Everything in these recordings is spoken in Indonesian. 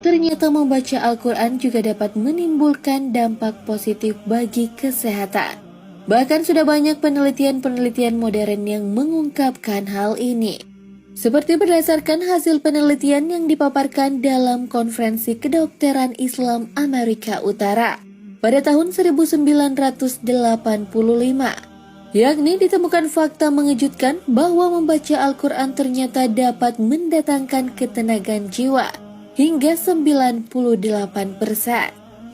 ternyata membaca Al-Quran juga dapat menimbulkan dampak positif bagi kesehatan. Bahkan sudah banyak penelitian-penelitian modern yang mengungkapkan hal ini. Seperti berdasarkan hasil penelitian yang dipaparkan dalam Konferensi Kedokteran Islam Amerika Utara pada tahun 1985, yakni ditemukan fakta mengejutkan bahwa membaca Al-Quran ternyata dapat mendatangkan ketenagaan jiwa hingga 98%.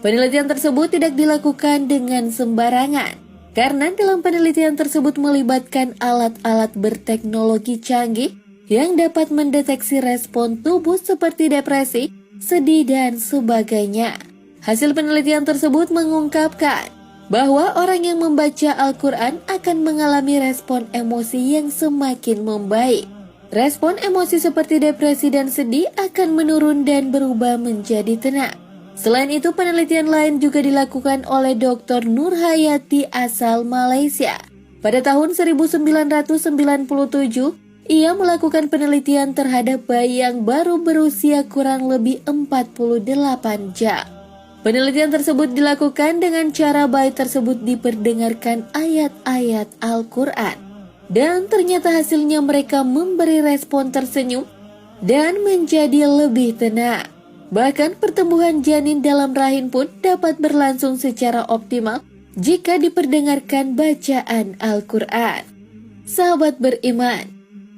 Penelitian tersebut tidak dilakukan dengan sembarangan, karena dalam penelitian tersebut melibatkan alat-alat berteknologi canggih yang dapat mendeteksi respon tubuh seperti depresi, sedih, dan sebagainya. Hasil penelitian tersebut mengungkapkan bahwa orang yang membaca Al-Quran akan mengalami respon emosi yang semakin membaik. Respon emosi seperti depresi dan sedih akan menurun dan berubah menjadi tenang. Selain itu, penelitian lain juga dilakukan oleh Dr. Nurhayati asal Malaysia. Pada tahun 1997, ia melakukan penelitian terhadap bayi yang baru berusia kurang lebih 48 jam. Penelitian tersebut dilakukan dengan cara bayi tersebut diperdengarkan ayat-ayat Al-Quran. Dan ternyata hasilnya mereka memberi respon tersenyum dan menjadi lebih tenang. Bahkan pertumbuhan janin dalam rahim pun dapat berlangsung secara optimal jika diperdengarkan bacaan Al-Quran. Sahabat beriman,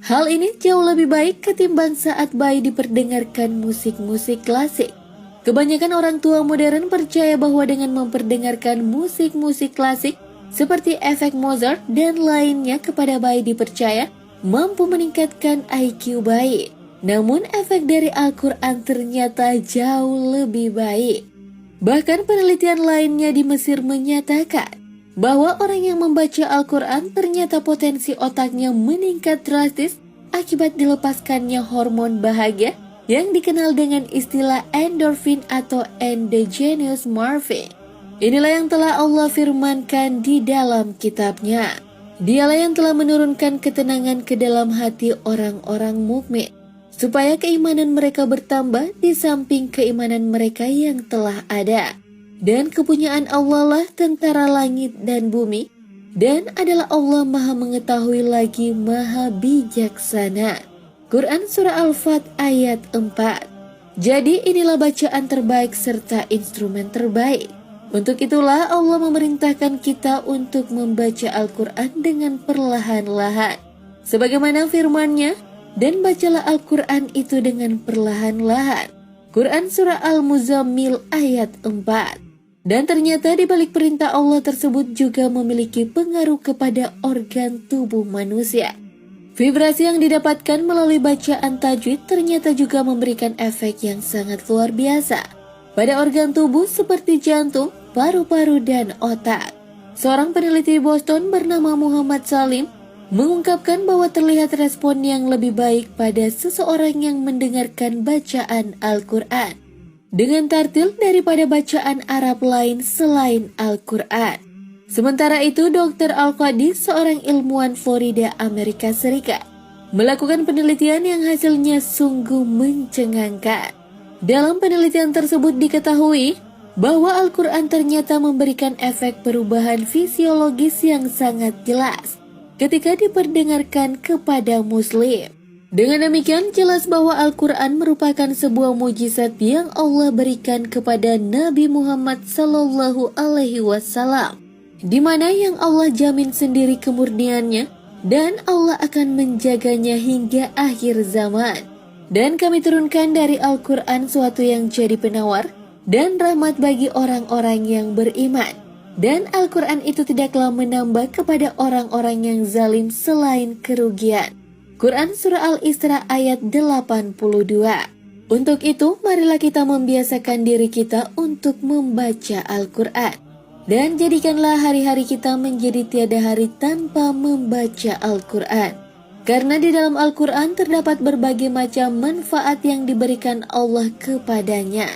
hal ini jauh lebih baik ketimbang saat bayi diperdengarkan musik-musik klasik. Kebanyakan orang tua modern percaya bahwa dengan memperdengarkan musik-musik klasik seperti efek Mozart dan lainnya kepada bayi dipercaya mampu meningkatkan IQ bayi. Namun efek dari Al-Quran ternyata jauh lebih baik. Bahkan penelitian lainnya di Mesir menyatakan bahwa orang yang membaca Al-Quran ternyata potensi otaknya meningkat drastis akibat dilepaskannya hormon bahagia yang dikenal dengan istilah endorfin atau endogenous morphine. Inilah yang telah Allah firmankan di dalam kitabnya. Dialah yang telah menurunkan ketenangan ke dalam hati orang-orang mukmin, supaya keimanan mereka bertambah di samping keimanan mereka yang telah ada. Dan kepunyaan Allah lah tentara langit dan bumi, dan adalah Allah maha mengetahui lagi maha bijaksana. Quran Surah Al-Fat ayat 4. Jadi inilah bacaan terbaik serta instrumen terbaik. Untuk itulah Allah memerintahkan kita untuk membaca Al-Quran dengan perlahan-lahan. Sebagaimana firman-Nya, dan bacalah Al-Quran itu dengan perlahan-lahan. Quran Surah Al-Muzammil ayat 4. Dan ternyata di balik perintah Allah tersebut juga memiliki pengaruh kepada organ tubuh manusia. Vibrasi yang didapatkan melalui bacaan tajwid ternyata juga memberikan efek yang sangat luar biasa pada organ tubuh seperti jantung, paru-paru, dan otak. Seorang peneliti di Boston bernama Muhammad Salim mengungkapkan bahwa terlihat respon yang lebih baik pada seseorang yang mendengarkan bacaan Al-Quran dengan tartil daripada bacaan Arab lain selain Al-Quran. Sementara itu, Dr. Al-Qadi, seorang ilmuwan Florida, Amerika Serikat, melakukan penelitian yang hasilnya sungguh mencengangkan. Dalam penelitian tersebut diketahui bahwa Al-Quran ternyata memberikan efek perubahan fisiologis yang sangat jelas ketika diperdengarkan kepada muslim. Dengan demikian, jelas bahwa Al-Quran merupakan sebuah mujizat yang Allah berikan kepada Nabi Muhammad SAW, di mana yang Allah jamin sendiri kemurniannya dan Allah akan menjaganya hingga akhir zaman. Dan kami turunkan dari Al-Quran suatu yang jadi penawar dan rahmat bagi orang-orang yang beriman. Dan Al-Quran itu tidaklah menambah kepada orang-orang yang zalim selain kerugian. Quran Surah Al-Isra ayat 82. Untuk itu, marilah kita membiasakan diri kita untuk membaca Al-Quran. Dan jadikanlah hari-hari kita menjadi tiada hari tanpa membaca Al-Quran. Karena di dalam Al-Quran terdapat berbagai macam manfaat yang diberikan Allah kepadanya.